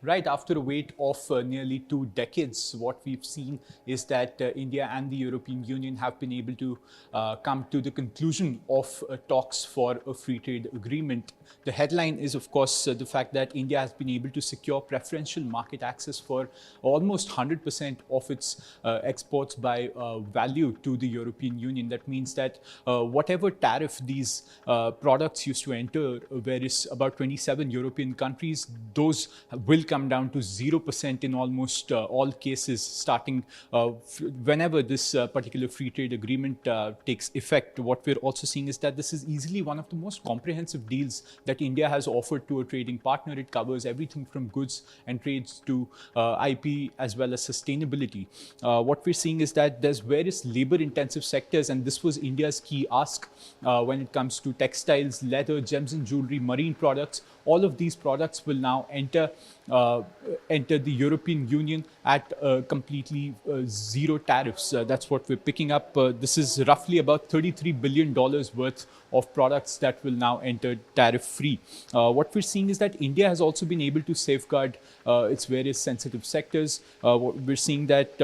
Right, after a wait of nearly 2 decades, what we've seen is that India and the European Union have been able to come to the conclusion of talks for a free trade agreement. The headline is, of course, the fact that India has been able to secure preferential market access for almost 100% of its exports by value to the European Union. That means that whatever tariff these products used to enter, various about 27 European countries, those will come down to 0% in almost all cases, starting whenever this particular free trade agreement takes effect. What we're also seeing is that this is easily one of the most comprehensive deals that India has offered to a trading partner. It covers everything from goods and trades to IP as well as sustainability. What we're seeing is that there's various labor-intensive sectors, and this was India's key ask when it comes to textiles, leather, gems and jewelry, marine products. All of these products will now enter the European Union at completely zero tariffs. That's what we're picking up. This is roughly about $33 billion worth of products that will now enter tariff-free. What we're seeing is that India has also been able to safeguard its various sensitive sectors. We're seeing that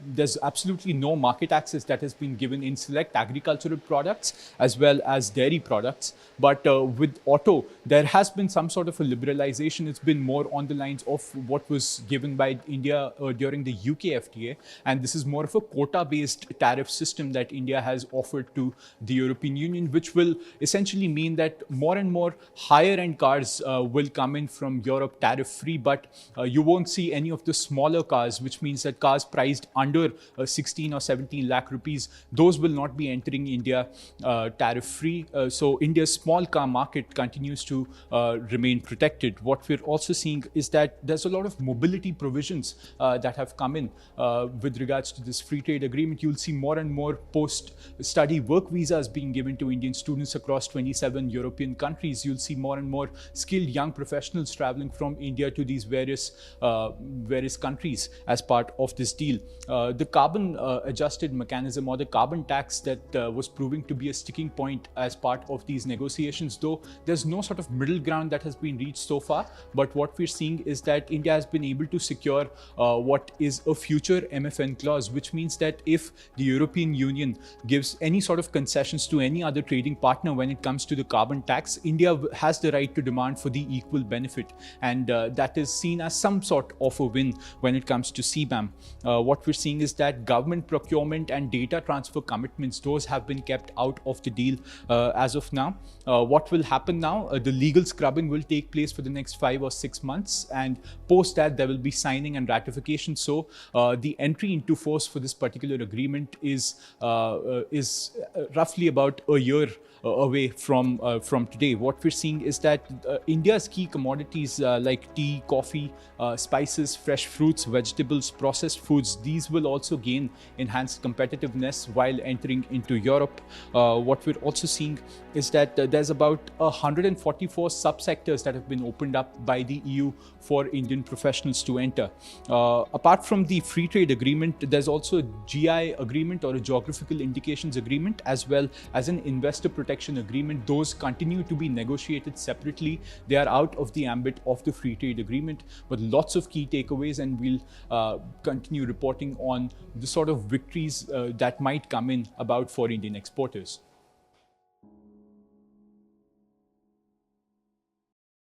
there's absolutely no market access that has been given in select agricultural products as well as dairy products. But with auto, there has been some sort of a liberalization. It's been more on the lines of what was given by India during the UK FTA. And this is more of a quota-based tariff system that India has offered to the European Union, which will essentially mean that more and more higher-end cars will come in from Europe tariff-free, but you won't see any of the smaller cars, which means that cars priced under 16 or 17 lakh rupees, those will not be entering India tariff-free. So India's small car market continues to remain protected. What we're also seeing is that there's a lot of mobility provisions that have come in with regards to this free trade agreement. You'll see more and more post-study work visas being given to Indian students across 27 European countries. You'll see more and more skilled young professionals traveling from India to these various countries as part of this deal. The carbon adjusted mechanism, or the carbon tax that was proving to be a sticking point as part of these negotiations, though there's no sort of middle ground that has been reached so far. But what we're seeing is that India has been able to secure what is a future MFN clause, which means that if the European Union gives any sort of concessions to any other trading partner when it comes to the carbon tax, India has the right to demand for the equal benefit. And that is seen as some sort of a win when it comes to CBAM. What we're seeing is that government procurement and data transfer commitments, those have been kept out of the deal as of now. What will happen now? The legal scrubbing will take place for the next 5 or 6 months, and post that there will be signing and ratification. So the entry into force for this particular agreement is roughly about a year away from today. What we're seeing is that India's key commodities like tea, coffee, spices, fresh fruits, vegetables, processed foods, these will also gain enhanced competitiveness while entering into Europe. What we're also seeing is that there's about 144 subsectors that have been opened up by the EU for Indian professionals to enter. Apart from the free trade agreement, there's also a GI agreement, or a geographical indications agreement, as well as an investor protection agreement. Those continue to be negotiated separately. They are out of the ambit of the free trade agreement, but lots of key takeaways, and we'll continue reporting on the sort of victories that might come in about for Indian exporters.